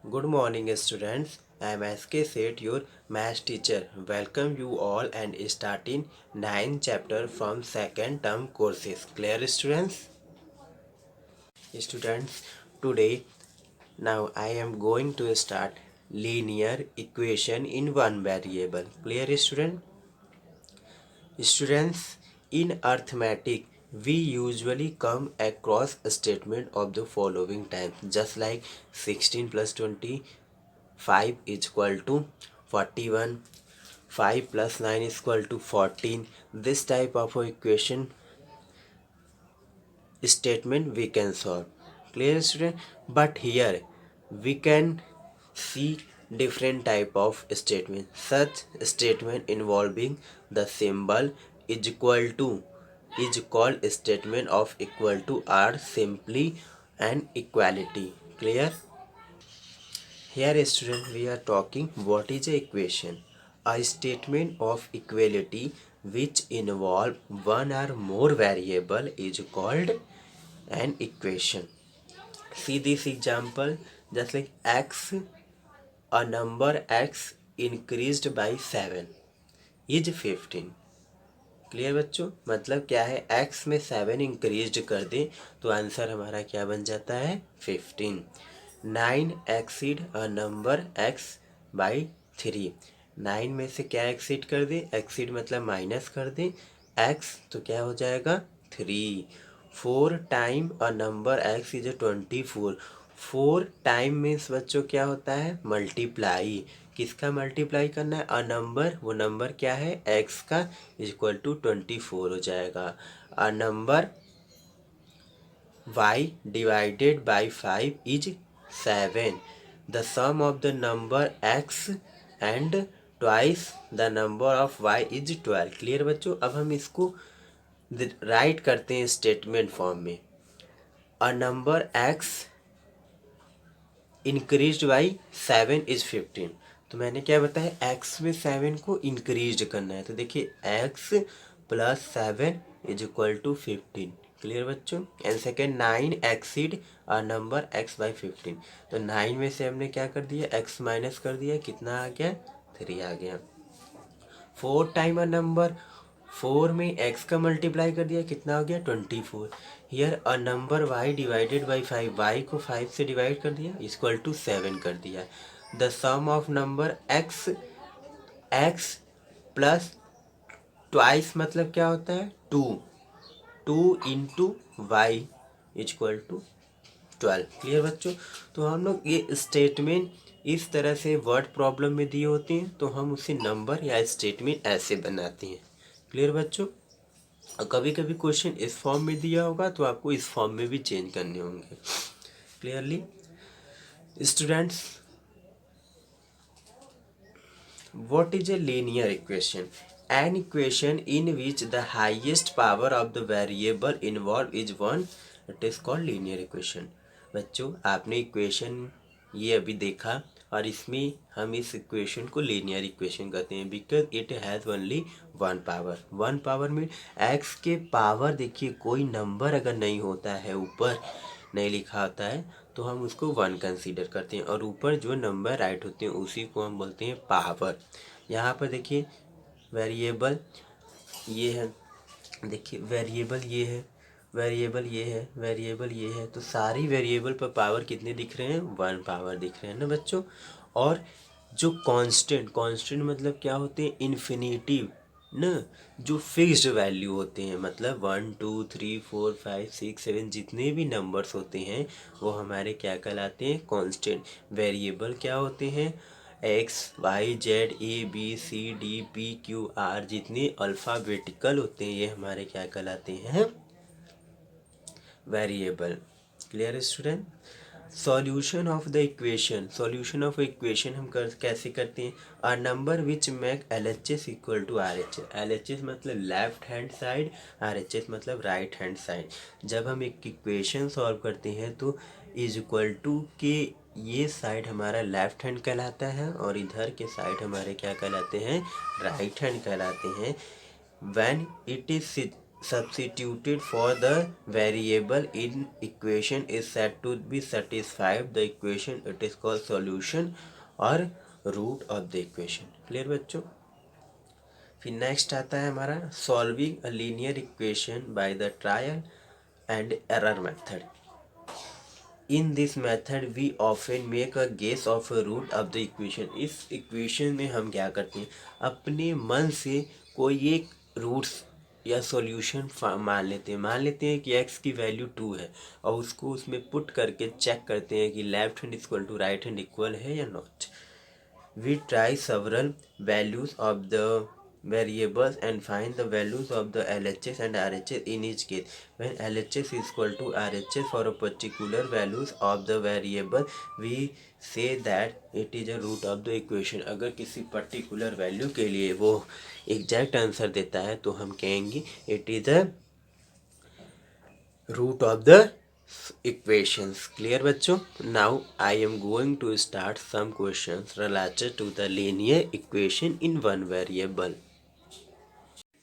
Good morning, students. I am SK Seth, your math teacher. Welcome you all and starting 9th chapter from second term courses. Clear, students? Students, today now I am going to start linear equation in one variable. Clear, student? Students, in arithmetic, we usually come across a statement of the following type, just like 16 plus 20 5 is equal to 41, 5 plus 9 is equal to 14. This type of equation statement we can solve. Clear, student? But here we can see different type of statement. Such statement involving the symbol is equal to is called statement of equal to are simply an equality. Clear? Here, student, we are talking what is a equation. A statement of equality which involve one or more variable is called an equation. See this example, just like x, a number x increased by 7 is 15. Clear बच्चों, मतलब क्या है, x में 7 increase कर दें तो answer हमारा क्या बन जाता है 15. 9 exceed a number x by 3. 9 में से क्या एक्सीड कर दें, एक्सीड मतलब माइनस कर दें x, तो क्या हो जाएगा 3. 4 time a number x is 24. 4 time means बच्चों क्या होता है मल्टीप्लाई. किसका मल्टीप्लाई करना है, अ नंबर, वो नंबर क्या है x का, इक्वल टू 24 हो जाएगा. A number y divided by 5 is 7. The sum of the number x and twice the number of y is 12. Clear बच्चों, अब हम इसको राइट करते हैं स्टेटमेंट फॉर्म में. अ number x increase by 7 is 15. तो मैंने क्या बताया, x में 7 को इंक्रीज करना है, तो देखिए x plus 7 is equal to 15. Clear बच्चों. And second 9 exceed a number x by 15. तो 9 में से हमने क्या कर दिया, x माइनस कर दिया, कितना आ गया 3 आ गया. 4 टाइम अ नंबर, 4 में x का मल्टीप्लाई कर दिया, कितना हो गया 24. Here a number y divided by 5, y को 5 से डिवाइड कर दिया, इक्वल टू 7 कर दिया. The sum of number x, x plus twice मतलब क्या होता है 2, 2 into y equal to 12. Clear बच्चों. तो हम लोग ये स्टेटमेंट इस तरह से वर्ड प्रॉब्लम में दिए होते हैं, तो हम उसे नंबर या स्टेटमेंट ऐसे बनाते हैं. क्लियर बच्चों. और कभी कभी क्वेश्चन इस फॉर्म में दिया होगा तो आपको इस फॉर्म में भी चेंज करने होंगे. Clearly students, what is a linear equation? An equation in which the highest power of the variable involved is 1, it is called linear equation. बच्चों, आपने इक्वेशन ये अभी देखा और इसमें हम इस इक्वेशन को लीनियर इक्वेशन कहते हैं because it has only one power. One power में एक्स के पावर, देखिए कोई नंबर अगर नहीं होता है, ऊपर नहीं लिखा होता है, तो हम उसको 1 कंसीडर करते हैं और ऊपर जो नंबर राइट होते हैं उसी को हम बोलते हैं पावर. यहाँ पर देखिए वेरिएबल ये है, देखिए वेरिएबल ये है, वेरिएबल ये है, वेरिएबल ये है, तो सारी वेरिएबल पर पावर कितने दिख रहे हैं 1 पावर दिख रहे हैं ना बच्चों. और जो कांस्टेंट, कांस्टेंट मतलब क्या होते हैं इन्फिनिटिव ना, जो फिक्स्ड वैल्यू होते हैं, मतलब 1 2 3 4 5 6 7 जितने भी नंबर्स होते हैं वो हमारे क्या कहलाते हैं कांस्टेंट. वेरिएबल क्या होते हैं x y z a b c d p q r, जितने अल्फ़ाबेटिकल होते हैं ये हमारे क्या कहलाते हैं variable. Clear student. Solution of the equation, solution of equation हम कैसे करते हैं, a number which make L H S equal to R H S. L H S मतलब left hand side, R H S मतलब right hand side. जब हम एक equation solve करते हैं तो इज इक्वल टू के ये साइड हमारा लेफ्ट हैंड कहलाता है और इधर के साइड हमारे क्या कहलाते हैं राइट हैंड कहलाते हैं. When it is substituted for the variable in equation is said to be satisfied the equation, it is called solution और root of the equation. Clear बच्चों? फिर नेक्स्ट आता है हमारा solving a linear equation by the trial and error method. In this method we often make a guess of a root of the equation. इस equation में हम क्या करते हैं, अपने मन से कोई एक रूट्स या सॉल्यूशन मान लेते हैं कि x की वैल्यू 2 है और उसको उसमें पुट करके चेक करते हैं कि left hand equal to right hand equal है या not. We try several values of the variables and find the values of the LHS and RHS in each case. When LHS is equal to RHS for a particular values of the variable, we say that it is a root of the equation. अगर किसी particular value के लिए वो exact answer देता है तो हम कहेंगे it is a root of the equations. Clear बच्चों? Now I am going to start some questions related to the linear equation in one variable.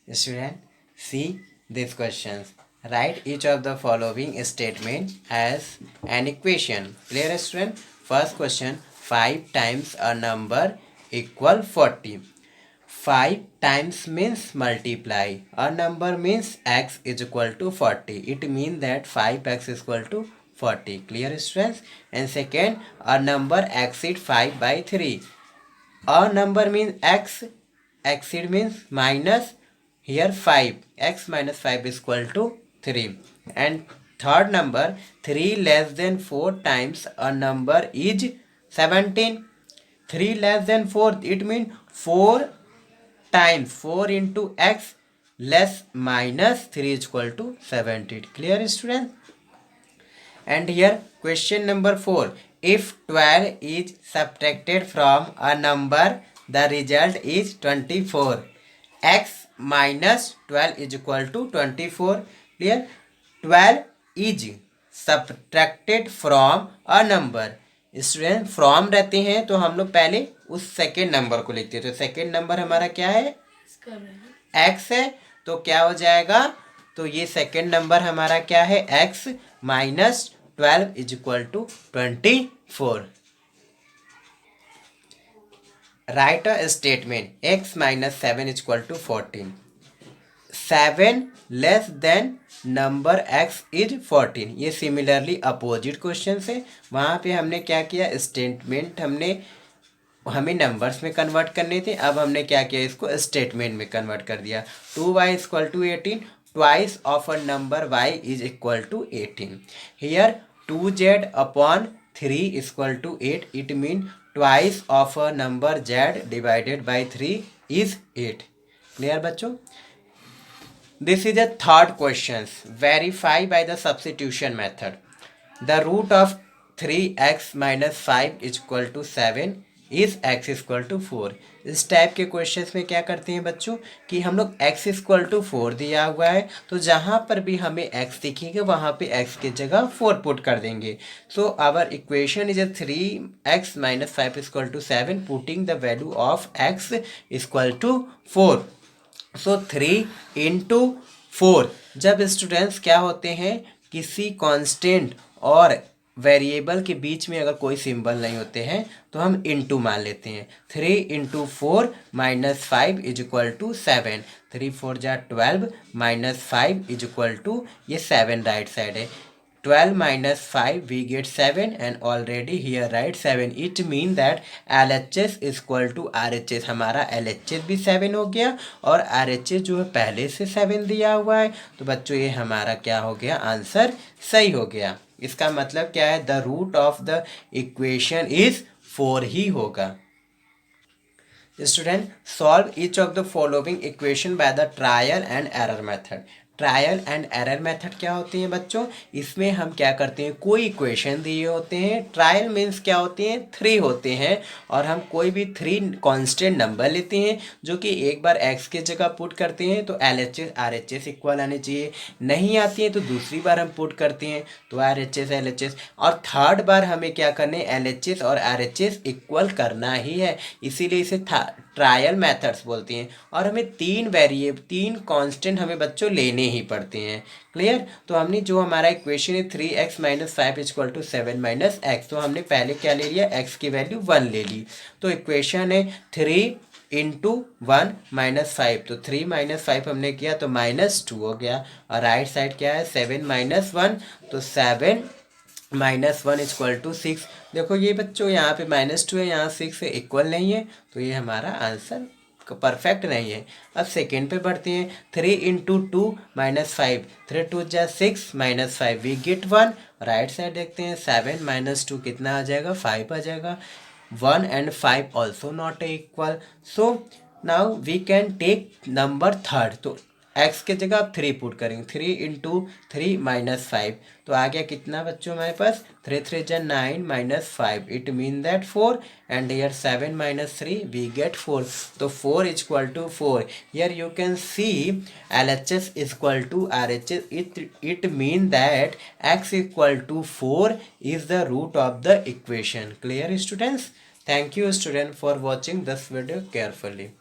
Student, see these questions. Write each of the following statement as an equation. Clear student? First question, 5 times a number equal 40. 5 times means multiply. A number means x is equal to 40. It means that 5x is equal to 40. Clear students? And second, a number exceed 5 by 3. A number means x, exceed means minus, here 5, x minus 5 is equal to 3. And third number, 3 less than 4 times a number is 17. 3 less than 4, it means 4 times 4 into x less minus 3 is equal to 17. Clear students? And here question number 4. If 12 is subtracted from a number, the result is 24. X minus 12 is equal to 24. Clear? 12 is subtracted from a number. Student from रहते हैं तो हम लोग पहले उस second number को लिखते हैं. तो सेकेंड नंबर हमारा क्या है, एक्स है. तो क्या हो जाएगा, तो ये सेकेंड नंबर हमारा क्या है, x minus 12 is equal to 24. Write a statement x minus 7 is equal to 14. 7 less than number x is 14. ये सिमिलरली अपोजिट क्वेश्चन है. वहाँ पे हमने क्या किया, स्टेटमेंट हमें नंबर्स में कन्वर्ट करने थे. अब हमने क्या किया, इसको स्टेटमेंट में कन्वर्ट कर दिया. 2y is equal to 18. Twice of a number y is equal to 18. Here 2z upon 3 is equal to 8. It mean twice of a number z divided by 3 is 8. Clear बच्चों? This is a third question. Verify by the substitution method. The root of 3x minus 5 is equal to 7 is x is equal to 4. इस type के questions में क्या करते हैं बच्चों कि हम लोग x is equal to 4 दिया हुआ है तो जहाँ पर भी हमें x दिखेगा वहाँ पे x की जगह 4 पुट कर देंगे. So our equation is 3x minus 5 is equal to 7. Putting the value of x is equal to 4. So 3 into 4. जब स्टूडेंट्स क्या होते हैं, किसी कांस्टेंट और वेरिएबल के बीच में अगर कोई सिंबल नहीं होते हैं तो हम इंटू मान लेते हैं. 3 into 4 minus 5 is equal to 7. 3 4 जा 12 माइनस 5 इज इक्वल टू, ये 7 राइट साइड है. 12 minus 5 we get 7 and already here write 7. It mean that LHS is equal to RHS. हमारा LHS भी 7 हो गया और RHS जो है पहले से 7 दिया हुआ है. तो बच्चों ये हमारा क्या हो गया, आंसर सही हो गया. इसका मतलब क्या है, the root of the equation is 4 ही होगा. Student solve each of the following equation by the trial and error method. Trial and error method क्या होती हैं बच्चों, इसमें हम क्या करते हैं, कोई इक्वेशन दिए होते हैं. ट्रायल मीन्स क्या होते हैं, 3 होते हैं और हम कोई भी 3 कांस्टेंट नंबर लेते हैं जो कि एक बार x की जगह पुट करते हैं तो LHS RHS इक्वल आने चाहिए. नहीं आती है तो दूसरी बार हम पुट करते हैं तो RHS LHS, और थर्ड बार हमें क्या करने, LHS और RHS इक्वल करना ही है. इसीलिए इसे ट्रायल मेथड्स बोलते हैं. और हमें 3 कांस्टेंट हमें बच्चों लेने ही पढ़ते हैं। क्लियर। तो हमने जो हमारा इक्वेशन है 3x minus 5 equal to 7 minus x, तो हमने पहले क्या ले लिया, x की वैल्यू 1 ले ली। तो इक्वेशन है 3 इंटू 1 माइनस 5, तो 3 माइनस 5 हमने किया तो -2 हो गया। और राइट साइड क्या है 7 माइनस 1, तो 7 -1 इक्वल टू 6। देखो ये बच्चों यहाँ पे -2 है, यहाँ 6 है, इक्वल नहीं है, तो ये हमारा आंसर परफेक्ट नहीं है। अब सेकेंड पे बढ़ते हैं। 3 इंटू 2 माइनस 5, 3 2 जा 6 minus 5 we get 1। Right side देखते हैं 7 माइनस 2 कितना आ जाएगा, 5 आ जाएगा। 1 and 5 also not equal, so now we can take number third। तो x के जगह आप 3 पुट करेंगे, 3 इंटू 3 माइनस 5, तो आ गया कितना बच्चों हमारे पास, 3 3 जा 9 minus 5, it mean that 4, and here 7 minus 3 we get 4, तो 4 is equal to 4। here you can see LHS is equal to RHS, it mean that x equal to 4 is the root of the equation। Clear students? Thank you student for watching this video carefully।